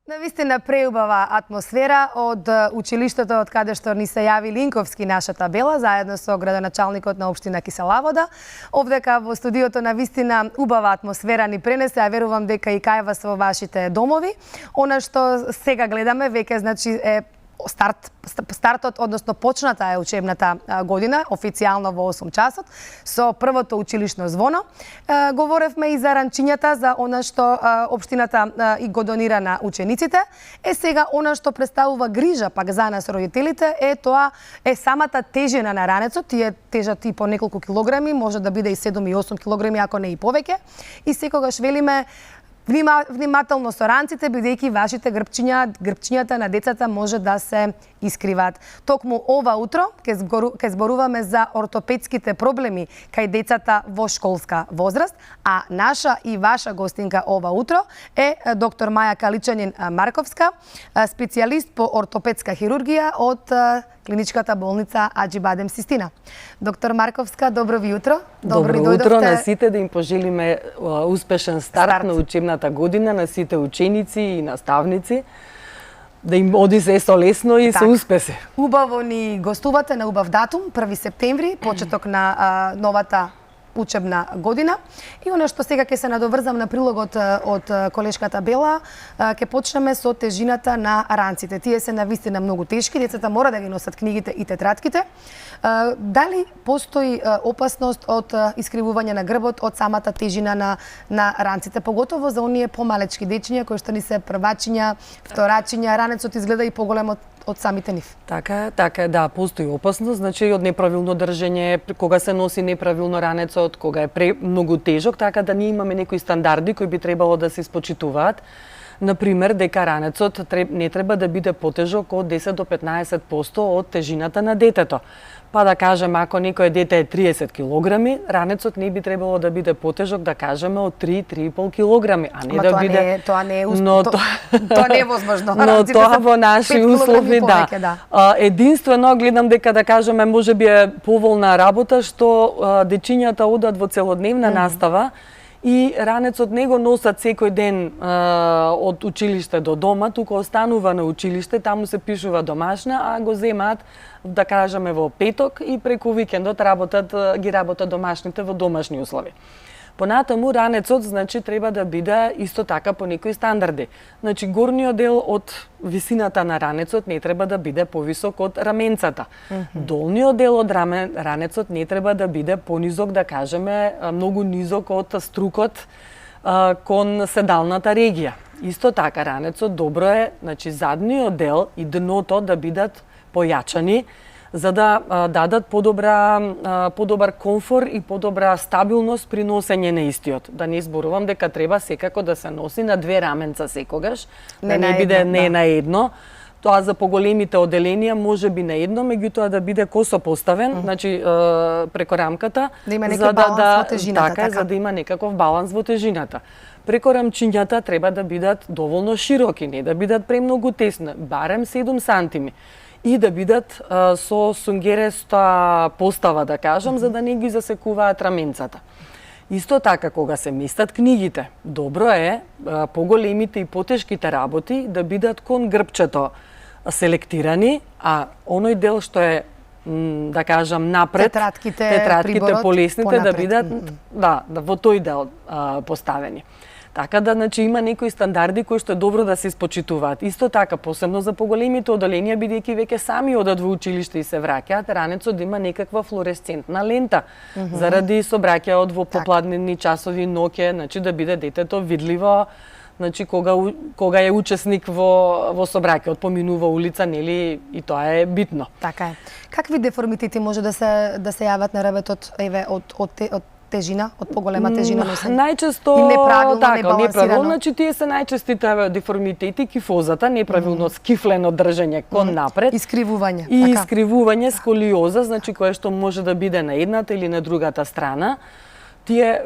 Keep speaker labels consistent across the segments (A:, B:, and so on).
A: Навистина преубава атмосфера од училиштето од каде што ни се јави Линковски нашата Бела заедно со градоначалникот на општина Киселавода. Овдека во студиото навистина убава атмосфера ни пренесе, а верувам дека и кај вас во вашите домови. Она што сега гледаме веќе значи е стартот, односно почната е учебната година, официјално во 8 часот, со првото училишно звоно. Говоревме и за ранчињата, за она што општината и го донира на учениците. Сега она што представува грижа пак за нас родителите е тоа е самата тежина на ранецот. Тие тежат и по неколку килограми, може да биде и 7 и 8 килограми, ако не и повеќе. И секогаш велиме внимателно со ранците, бидејќи вашите грбчињата на децата може да се искриват. Токму ова утро ќе зборуваме за ортопедските проблеми кај децата во школска возраст, а наша и ваша гостинка ова утро е доктор Маја Каличанин Марковска, специјалист по ортопедска хирургија од Клиничката болница Аџи Бадем Систина. Доктор Марковска, добро ви утро.
B: Добро утро на сите, да им пожелиме успешен старт на учебната година на сите ученици и наставници. Да им оди се со лесно и со успеси.
A: Убаво ни гостувате на убав датум, 1 септември, почеток на новата учебна година. И она што сега ќе се надоврзам на прилогот од колешката Бела, ќе почнеме со тежината на ранците. Тие се навистина многу тешки, децата мора да ги носат книгите и тетратките. Дали постои опасност од искривување на грбот од самата тежина на ранците, поготово за оние помалечки дечиња кои што ни се првачиња, вторачиња, ранецот изгледа и поголем од самите нив.
B: Така е, да, постои опасност, значи од неправилно држење, кога се носи неправилно ранецот, кога е многу тежок, така да ние имаме некои стандарди кои би требало да се испочитуваат. Например, дека ранецот не треба да биде потежок од 10 до 15% од тежината на детето. Па да кажеме, ако некое дете е 30 килограми, ранецот не би требало да биде потежок, да кажеме, од 3-3,5 килограми, а не да биде...
A: Тоа не е возможно.
B: Но тоа во наши услови, да. Единствено, гледам дека, да кажеме, може би е поволна работа, што дечињата одат во целодневна настава, и ранецот не го носат секој ден од училиште до дома, туку останува на училиште, таму се пишува домашна, а го земаат, да кажеме, во петок и преку викендот ги работат домашните во домашни услови. Понатаму ранецот, значи, треба да биде исто така по некои стандарди. Значи, горниот дел од висината на ранецот не треба да биде повисок од раменцата. Долниот дел од ранецот не треба да биде понизок, да кажеме, многу низок од струкот кон седалната регија. Исто така, ранецот добро е, значи, задниот дел и дното да бидат појачани, за да дадат подобар комфор и подобра стабилност при носење на истиот. Да не зборувам дека треба секако да се носи на 2 раменца секогаш, да не биде не на едно. Тоа за поголемите оделенија може би на едно, меѓутоа да биде косо поставен, значи преко рамката,
A: да има некој баланс во тежината,
B: така, за да има некаков баланс во тежината. Преко рамчињата треба да бидат доволно широки, не да бидат премногу тесни, барем 7 сантими. И да бидат со сунгереста постава, да кажам, за да не ги засекуваат раменцата. Исто така, кога се местат книгите, добро е поголемите и потешките работи да бидат кон грбчето селектирани, а оној дел што е, да кажам, напред, тетратките полесните, да бидат во тој дел поставени. Така да, значи, има некои стандарди кои што е добро да се испочитуваат. Исто така, посебно за поголемите оделенија, бидејќи веќе сами одат во училиште и се враќаат, ранецот да има некаква флуоресцентна лента, заради собраќајот во попладневни часови, ноќе, значи да биде детето видливо, значи кога е учесник во собраќајот, поминува улица, нели, и тоа е битно.
A: Така е. Какви деформитети може да се јават на ребетот, еве, од тежина, од поголема тежина носење?
B: Најчесто неправилно, значи тие се најчестите деформитети, кифозата, неправилно скифлено држење кон напред,
A: искривување,
B: и искривување, сколиоза, значи кое што може да биде на едната или на другата страна. Тие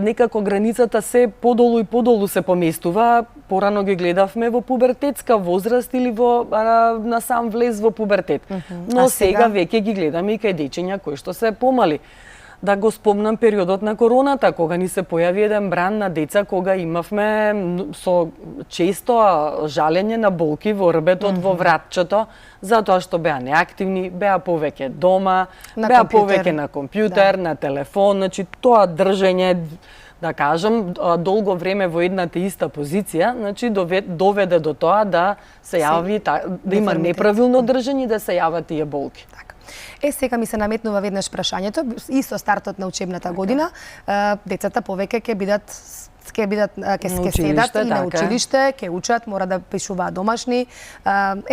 B: некако границата се подолу и подолу се поместува, порано ги гледавме во пубертетска возраст или на сам влез во пубертет. Но сега веќе ги гледаме и кај дечиња кои што се помали. да го спомнам периодот на короната, кога ни се појави еден бран на деца, кога имавме со често жалење на болки во рбетот, во вратчето, затоа што беа неактивни, беа повеќе дома, беа повеќе на компјутер, на телефон, значи тоа држење, да кажам, долго време во едната иста позиција, значи доведе до тоа да се јави, да има неправилно држење и да се јават тие болки.
A: Сега ми се наметнува веднаш прашањето, и со стартот на учебната година, децата повеќе ќе седат и на училиште, ќе учат, мора да пишуваат домашни.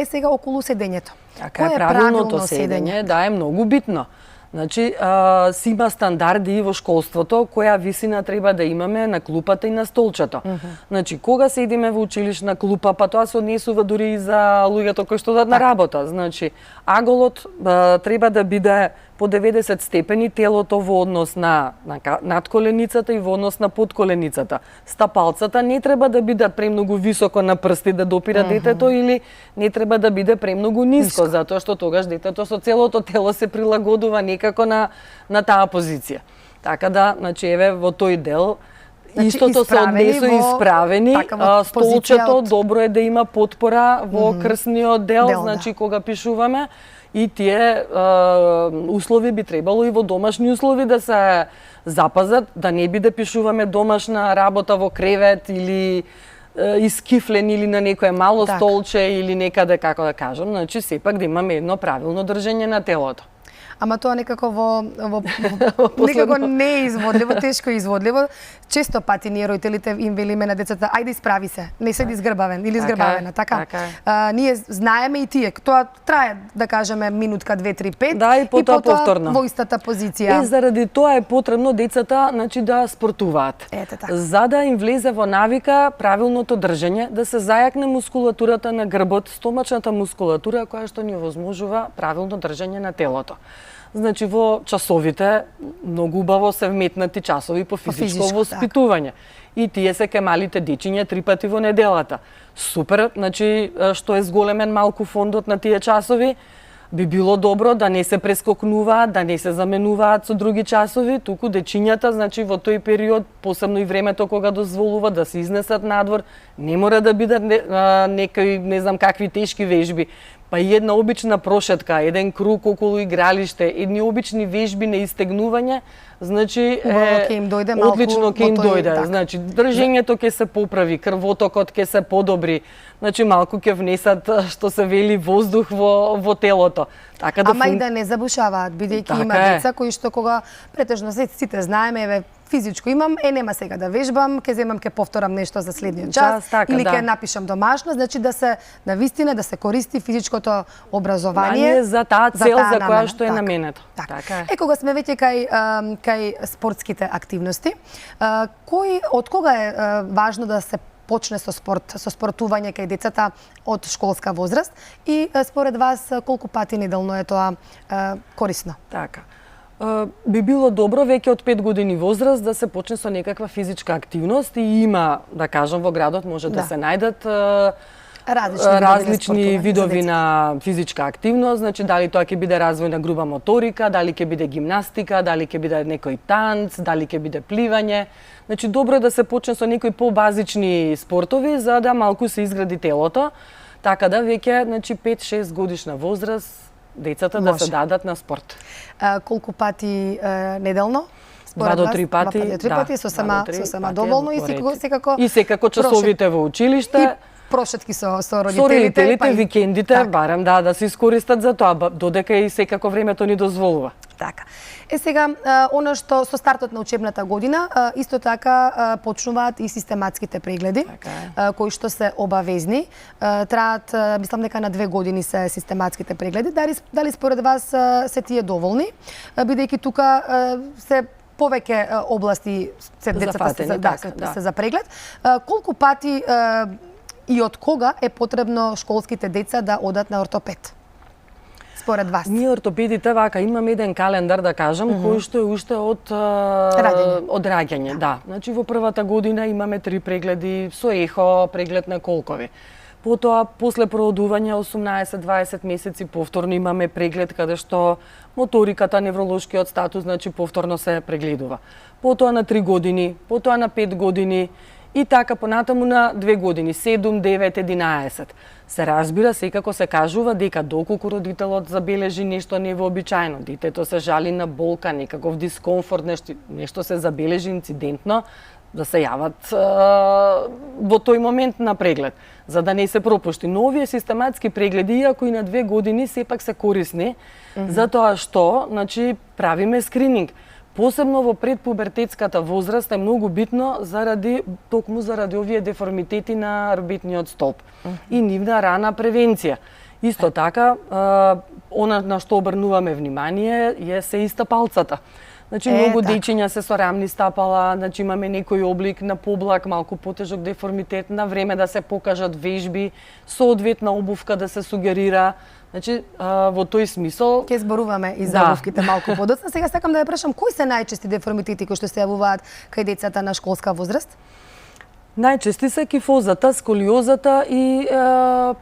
A: Сега околу седењето.
B: Така е, правилното седење, да, е многу битно. Значи, си има стандарди и во школството, која висина треба да имаме на клупата и на столчето. Значи, кога седиме во училишна клупа, па тоа се однесува дури и за луѓето кои што одат на работа. Значи, аголот треба да биде по 90 степени, телото во однос на надколеницата и во однос на подколеницата. Стапалцата не треба да бидат премногу високо на прсти да допира детето или не треба да биде премногу ниско, затоа што тогаш детето со целото тело се прилагодува некако на таа позиција. Така да, значи, еве во тој дел истото се однесува исправени, столчето добро е да има потпора во крсниот дел, значи кога пишуваме, и тие услови би требало и во домашни услови да се запазат, да не би да пишуваме домашна работа во кревет или искифлен или на некое мало столче или некаде, како да кажам, значи сепак да имаме едно правилно држење на телото.
A: Ама тоа некако некако не е изводливо, тешко е изводливо. Често пати ние родителите им велиме на децата, ајде исправи се, не седи згрбавен или згрбавена, така? Ние знаеме и тие, тоа трае, да кажеме, минутка, 2, 3, 5,
B: да, и потоа повторно
A: во истата позиција.
B: Заради тоа е потребно децата, значи, да спортуваат. За да им влезе во навика правилното држење, да се зајакне мускулатурата на грбот, стомачната мускулатура која што ни овозможува правилно држење на телото. Значи, во часовите, многу убаво се вметнати часови по физичко воспитување. И тие се ке малите дечиња 3 пати во неделата. Супер, значи, што е зголемен малку фондот на тие часови, би било добро да не се прескокнуваат, да не се заменуваат со други часови, туку дечињата, значи, во тој период, посебно и времето кога дозволува да се изнесат надвор, не мора да бидат некои, не знам какви тешки вежби, па и една обична прошетка, еден круг околу игралиште, едни обични вежби на истегнување, значи одлично ќе им дојде. Значи држењето ќе се поправи, крвотокот ќе се подобри. Значи малку ќе внесат, што се вели, воздух во телото. Така да
A: Ама и да не забушаваат, бидејќи има деца кои што кога претежно сите знаеме, еве физичко имам, нема сега да вежбам, ќе земам, ќе повторам нешто за следниот час или ќе напишам домашно, значи да се навистина да се користи физичкото образование
B: за таа цел за која што е наменето.
A: Така. Кога сме веќе кај спортските активности, од кога е важно да се почне со спортување кај децата од школска возраст и според вас колку пати неделно е тоа корисно?
B: Така. Би било добро веќе од 5 години возраст да се почне со некаква физичка активност и има, да кажам, во градот може да се најдат различни видови на физичка активност, значи дали тоа ќе биде развој на груба моторика, дали ќе биде гимнастика, дали ќе биде некој танц, дали ќе биде пливање. Значи добро е да се почне со некои побазични спортови за да малку се изгради телото, така да веќе, значи 5-6 годишна возраст децата да се дадат на спорт.
A: Колку пати неделно?
B: 2 до 3 пати.
A: 2 до 3 пати, сосема доволно и секако...
B: И секако часовите во училиште.
A: Прошетки со родителите.
B: Со родителите, викендите, барем да се искористат за тоа, додека и секако времето ни дозволува.
A: Така. Сега, она што со стартот на учебната година, исто така почнуваат и систематските прегледи, кои што се обавезни. Траат, мислам дека на 2 години се систематските прегледи. Дали според вас се тие доволни, бидејќи тука се повеќе области децата се за преглед. Колку пати и од кога е потребно школските деца да одат на ортопед? Според вас?
B: Ние ортопедите вака имаме еден календар, да кажам, кој што е уште од раѓање. Да. Значи во првата година имаме 3 прегледи со ехо, преглед на колкови. Потоа, после проодување 18-20 месеци, повторно имаме преглед каде што моториката, невролошкиот статус, значи повторно се прегледува. Потоа на 3 години, потоа на 5 години и така понатаму на 2 години, 7, 9, 11. Се разбира, секако се кажува дека доколку родителот забележи нешто невообичаено, детето се жали на болка, некаков дискомфорт, нешто се забележи инцидентно, да се јават во тој момент на преглед, за да не се пропушти. Но овие систематски прегледи, иако и на 2 години, сепак се корисни, затоа што, значи, правиме скрининг. Посебно во предпубертетската возраст е многу битно токму заради овие деформитети на рбетниот столб и нивна рана превенција. Исто така, она на што обрнуваме внимание се и стапалцата. Значи, многу дечиња се со рамни стапала, значи имаме некој облик на поблак, малку потежок деформитет, на време да се покажат вежби, соодветна обувка да се сугерира. Значи, во тој смисол...
A: Ке зборуваме и за обувките малку подоцна. Сега сакам да ја прашам, кои се најчести деформитети кои што се јавуваат кај децата на школска возраст?
B: Најчести се кифозата, сколиозата и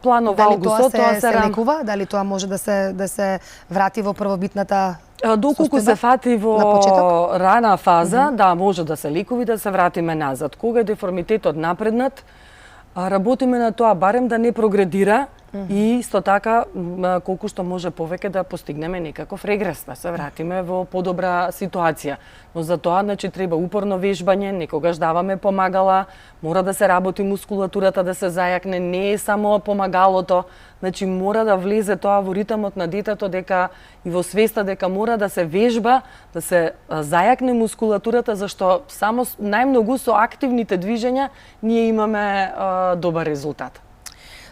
B: плановалгусот.
A: Дали тоа се лекува? Дали тоа може да се врати во првобитната
B: доколку се фати во рана фаза, да, може да се лекува и да се вратиме назад. Кога е деформитетот напреднат, работиме на тоа барем да не прогредира и исто така колку што може повеќе да постигнеме некаков регрес, да се вратиме во подобра ситуација. Но за тоа, значи, треба упорно вежбање, некогаш даваме помагала, мора да се работи мускулатурата, да се зајакне, не е само помагалото, значи мора да влезе тоа во ритмот на детето, дека и во свеста дека мора да се вежба, да се зајакне мускулатурата, зашто само најмногу со активните движења ние имаме добар резултат.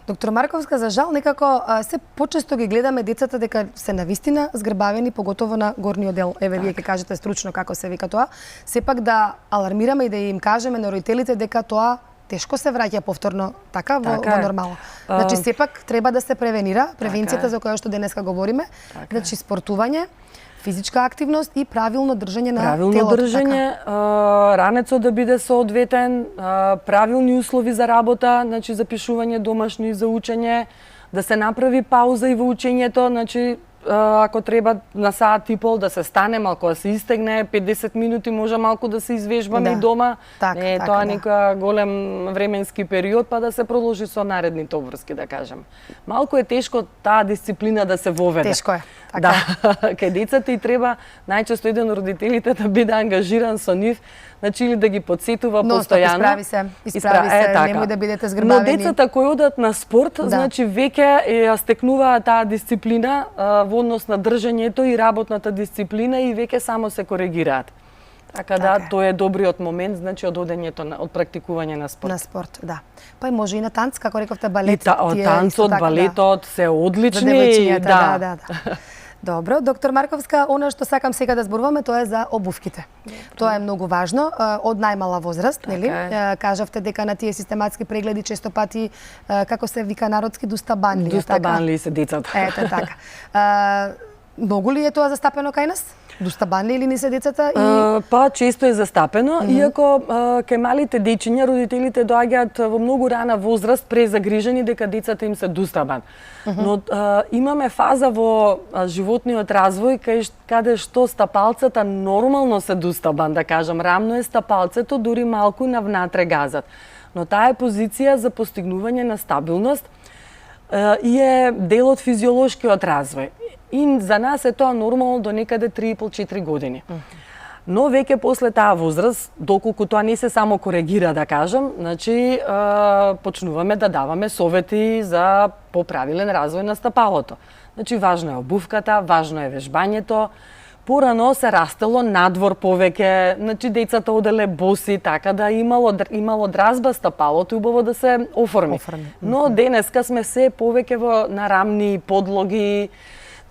A: Доктор Марковска, за жал, некако се почесто ги гледаме децата дека се навистина згрбавени, поготово на горниот дел. Еве, вие ќе кажете стручно како се вика тоа. Сепак да алармираме и да им кажеме на родителите дека тоа тешко се враќа повторно во нормално. Значи, сепак треба да се превенира, превенцијата за која што денеска говориме, значи спортување, физичка активност и правилно држање на телото.
B: Правилно држање, ранецот да биде соодветен, правилни услови за работа, значи за пишување домашно и за учење, да се направи пауза и во учењето, значи ако треба на саат и пол да се стане малку, да се истегне, 50 минути може малку да се извежбаме и дома. Не е тоа некој голем временски период, па да се продолжи со наредните обврски, да кажем. Малку е тешко таа дисциплина да се воведе.
A: Тешко е.
B: Да, кај децата и треба најчесто еден од родителите да биде ангажиран со нив, значи или да ги подсетува постојано.
A: Исправи се, немој да бидете згрбавени.
B: Но децата кои одат на спорт, значи веќе ја стекнуваат таа дисциплина во однос на држањето и работната дисциплина и веќе само се коригираат. Така да, тоа е добриот момент, значи од одењето од практикување на спорт.
A: На спорт, да. Па и може и на танц, како рековте, балет.
B: И танцот, балетот се одлични.
A: Да. Добро, доктор Марковска, она што сакам сега да зборуваме, тоа е за обувките. Тоа е многу важно, од најмала возраст, нели? Кажавте дека на тие систематски прегледи често пати, како се вика народски, дустабанли.
B: Дустабанли се децата.
A: Ете така. Многу ли е тоа застапено кај нас? Дустабанли или не се децата?
B: Па често е застапено, иако кај малите дечиња родителите доаѓаат во многу рана возраст презагрижени дека децата им се дустабан. Но имаме фаза во животниот развој каде што стапалцата нормално се дустабан, да кажам, рамно е стапалцето, дури малку навнатре газат. Но таа е позиција за постигнување на стабилност и е дел од физиолошкиот развој. И за нас е тоа нормално до некаде 3,5-4 години. Но веќе после таа возраст, доколку тоа не се само коригира, да кажам, значи почнуваме да даваме совети за поправилен развој на стапалото. Значи важно е обувката, важно е вежбањето. Порано се растело надвор повеќе, значи децата оделе боси, така да имало дразба стапалото и убаво да се оформи. Но денеска сме се повеќе во нарамни подлоги,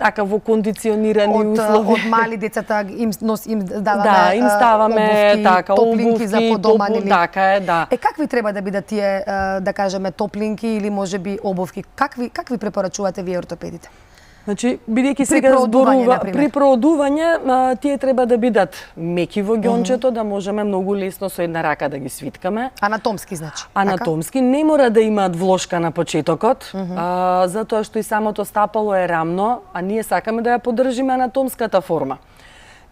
B: така во кондиционирани услови.
A: Од мали децата им даваме
B: да, им ставаме
A: обувки,
B: така,
A: топлинки за подоман или
B: така е, да.
A: Какви треба да бидат тие, да кажеме, топлинки или можеби обувки? Какви препорачувате вие ортопедите?
B: Значи, бидејќи сега зборува при проодување, тие треба да бидат меки во ѓончето, да можеме многу лесно со една рака да ги свиткаме.
A: Анатомски, значи.
B: Анатомски. Не мора да имаат влошка на почетокот, затоа што и самото стапало е рамно, а ние сакаме да ја поддржиме анатомската форма.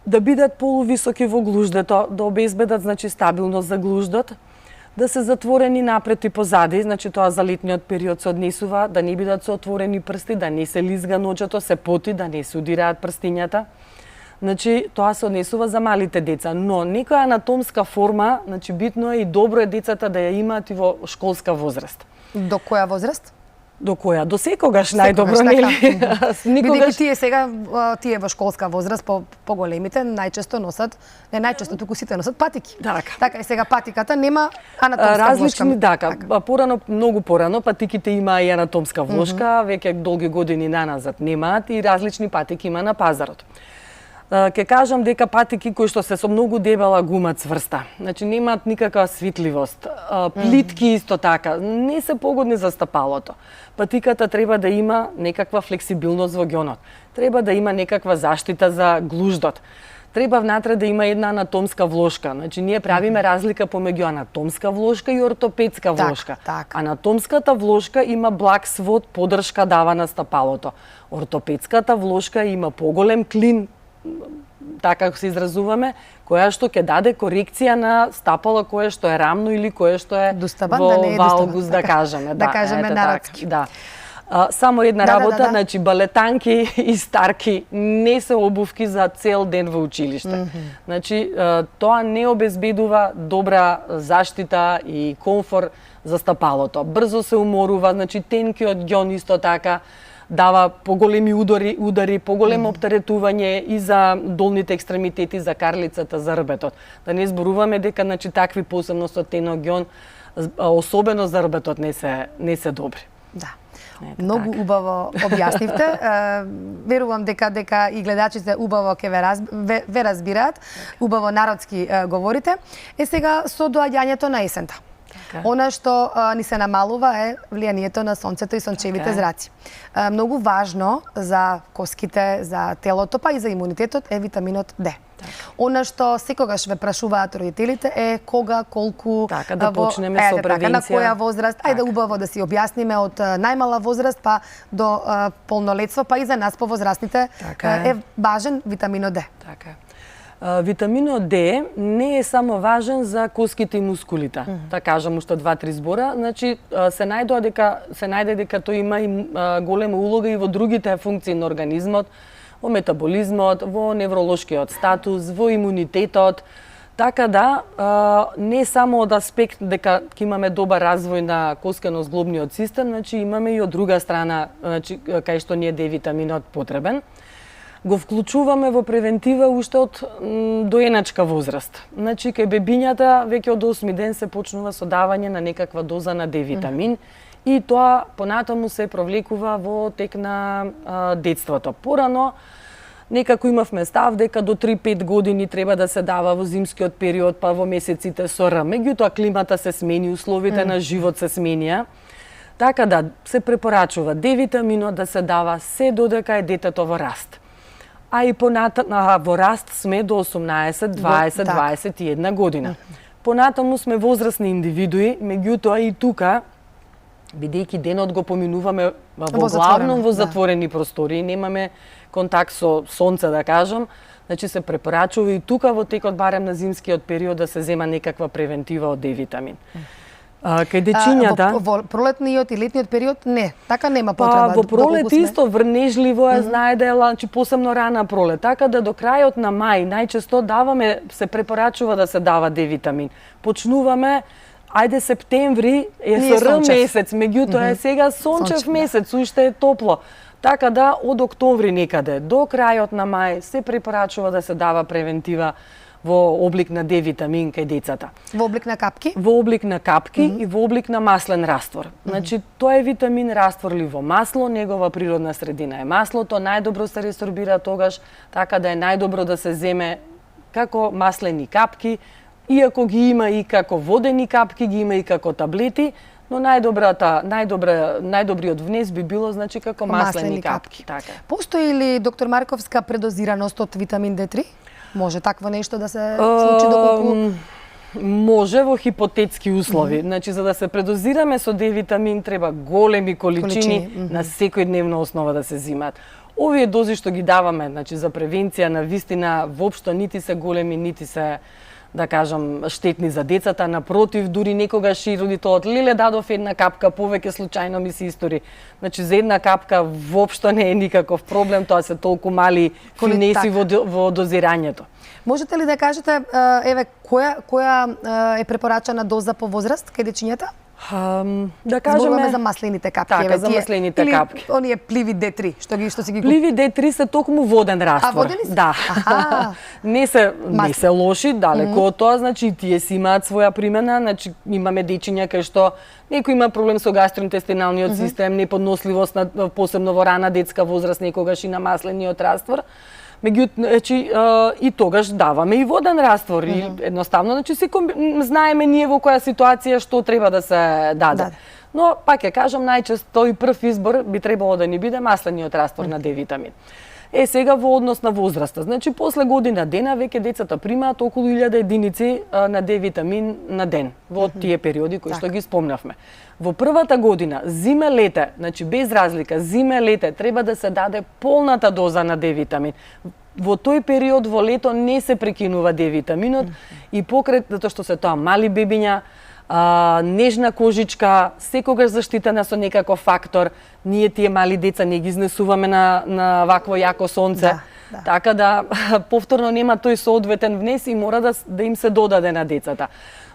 B: Да бидат полувисоки во глуждето, да обезбедат, значи, стабилност за глуждот, да се затворени напред и позади, значи тоа за летниот период се однесува, да не бидат со отворени прсти, да не се лизга ноќето, се поти, да не се удираат прстињата. Значи, тоа се однесува за малите деца, но некоја анатомска форма, значи битно е и добро е децата да ја имаат и во школска возраст.
A: До која возраст?
B: До која? До секогаш најдобро, нели?
A: Бидејќи тие сега, тие во школска возраст, поголемите, најчесто носат, не најчесто, туку сите носат патики. Така и сега патиката нема анатомска влошка.
B: Така, порано, многу порано, патиките има и анатомска влошка, веќе долги години наназад немаат и различни патики има на пазарот. Ке кажам дека патики кои што се со многу дебела гума цврста, значи немаат никаква свитливост, плитки исто така, не се погодни за стапалото. Патиката треба да има некаква флексибилност во ѓонот, треба да има некаква заштита за глуждот, треба внатре да има една анатомска влошка. Значи ние правиме разлика помеѓу анатомска влошка и ортопедска влошка. Анатомската влошка има благ свод, поддршка дава на стапалото. Ортопедската влошка има поголем клин, така се изразуваме, која што ќе даде корекција на стапало кое што е рамно или кое што е во валгус, да кажеме.
A: Да кажеме народски.
B: Да. Само една работа, значи балетанки и старки не се обувки за цел ден во училиште. Значи тоа не обезбедува добра заштита и комфор за стапалото. Брзо се уморува, значи тенкиот ѓон исто така дава поголеми удари, поголемо оптеретување и за долните екстремитети, за карлицата, за рбетот. Да не зборуваме дека, значи, такви посебно со тенок ѓон, особено за рбетот не се добри.
A: Да. Многу убаво објаснивте. Верувам дека и гледачите убаво ќе ве разбираат, убаво народски говорите. Сега со доаѓањето на есента. Она што ни се намалува е влијанието на сонцето и сончевите зраци. Многу важно за коските, за телото, па и за имунитетот е витаминот Д. Она што секогаш ве прашуваат родителите е кога, колку,
B: да почнеме со превенција,
A: на која возраст. Ајде убаво да си објасниме од најмала возраст па до полнолетство, па и за нас повозрастните е важен витаминот Д.
B: Така. Витаминот Д не е само важен за коските и мускулите. Да кажам уште 2-3 збора, значи се најде дека тој има и голема улога и во другите функции на организмот, во метаболизмот, во невролошкиот статус, во имунитетот. Така да, не само од аспект дека ќе имаме добар развој на коскено-зглобниот систем, значи имаме и од друга страна, значи кај што ни е Д витаминот потребен. Го вклучуваме во превентива уште од доеначка возраст. Значи, кај бебињата веќе од 8 ден се почнува со давање на некаква доза на Д витамин и тоа понатаму се провлекува во тек на детството. Порано, некако имавме став дека до 3-5 години треба да се дава во зимскиот период, па во месеците со Р. Меѓутоа климата се смени, условите на живот се сменија. Така да, се препорачува Д витаминот да се дава се додека е детето во раст. А и во раст сме до 18, 20, 21 година. Понатаму сме возрастни индивидуи, меѓутоа и тука, бидејќи денот го поминуваме во главном во затворени простори, немаме контакт со сонце, да кажам, значи се препорачува и тука во текот барем на зимскиот период да се зема некаква превентива од Д витамин. Кај дечињата
A: во пролетниот и летниот период не, така нема потреба.
B: Во пролет исто врнежливо е, знае да е значи посебно рана пролет, така да до крајот на мај најчесто даваме, се препорачува да се дава Д витамин. Почнуваме ајде септември е со Р месец, меѓутоа е сега сончев месец, уште е топло. Така да од октомври некаде до крајот на мај се препорачува да се дава превентива во облик на Д витамин кај децата.
A: Во облик на капки?
B: Во облик на капки и во облик на маслен раствор. Значи, тој е витамин растворлив во масло, негова природна средина е маслото, најдобро се ресорбира тогаш, така да е најдобро да се земе како маслени капки, иако ги има и како водени капки, ги има и како таблети, Но најдобриот внес би било значи како маслени капки. Така.
A: Постои ли, доктор Марковска, предозираност од витамин D3? Може такво нешто да се случи доколку?
B: Може во хипотетски услови. Значи, за да се предозираме со D витамин треба големи количини на секојдневна основа да се зимаат. Овие дози што ги даваме, значи за превенција на вистина воопшто нити се големи, нити се да кажам штетни за децата, напротив, дури некогаш и родителот леле дадов една капка повеќе случајно ми се истори. Значи за една капка воопшто не е никаков проблем, тоа се толку мали финеси во дозирањето.
A: Можете ли да кажете еве која е препорачана доза по возраст кај дечињата?
B: Да кажеме
A: зборуваме за маслените капки,
B: така, за маслените капки.
A: Или оние пливи D3, што си ги
B: Пливи D3 се токму воден раствор.
A: А водени се?
B: Да. не се лоши, далеко од тоа, значи тие си имаат своја примена, значи имаме дечиња кај што некој има проблем со гастроинтестиналниот систем, неподносливост на посебно во рана детска возраст, некогаш и на маслениот раствор. Меѓутоа, и тогаш даваме и воден раствор. И едноставно, значи, знаеме ние во која ситуација што треба да се даде. Но, пак ќе кажам, најчесто и прв избор би требало да ни биде маслениот раствор на D витамин. Сега во однос на возраста. Значи, после година дена веќе децата примаат околу 1000 единици на D витамин на ден во тие периоди кои што ги спомнавме. Во првата година, зиме-лете, значи без разлика, зиме-лете треба да се даде полната доза на D витамин. Во тој период во лето не се прекинува D витаминот и покрај затоа што се тоа мали бебиња, нежна кожичка, секогаш заштитена со некаков фактор. Ние тие мали деца не ги изнесуваме на вакво јако сонце. Така да повторно нема тој соодветен внес и мора да им се додаде на децата.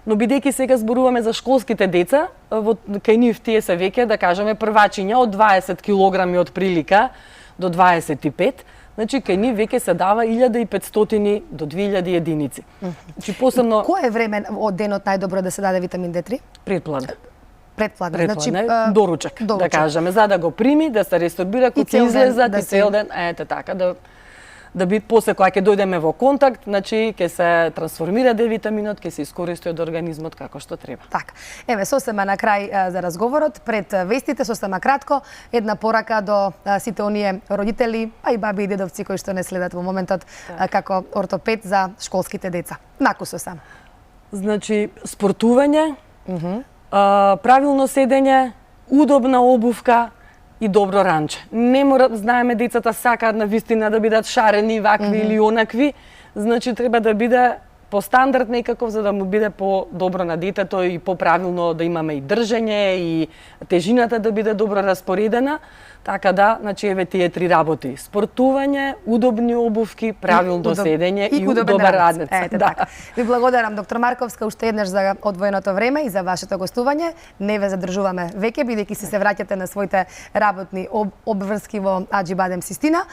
B: Но бидејќи сега зборуваме за школските деца, кај нив тие се веќе, да кажеме, првачиња од 20 килограми од прилика до 25, значи кај нив веќе се дава 1500 до 2000 единици. Значи посебно
A: Кој е време од денот најдобро да се даде витамин D3?
B: Предпладне.
A: Предпладне, значи
B: доручак, да кажеме, за да го прими, да се ресорбира кога ќе излезат и цел ден, ете така, да би после кога ќе дојдеме во контакт, значи ќе се трансформира D витаминот, ќе се искористи од организмот како што треба.
A: Така. Еве сосема на крај за разговорот, пред вестите сосема кратко, една порака до сите оние родители, а и баби и дедовци кои што не следат во моментот како ортопед за школските деца. Накусо сам.
B: Значи спортување, правилно седење, удобна обувка и добро ранче. Не мора, знаеме, децата сакаат на вистина да бидат шарени, вакви или онакви, значи треба да биде по стандард некаков за да му биде по-добро на детето и по-правилно да имаме и држење и тежината да биде добро распоредена. Така да, значи еве тие три работи: спортување, удобни обувки, правилно седење и добар ранец.
A: Ете така. Ви благодарам, доктор Марковска, уште еднаш за одвоеното време и за вашето гостување. Не ве задржуваме веќе, бидејќи се враќате на своите работни обврски во Аџи Бадем Систина.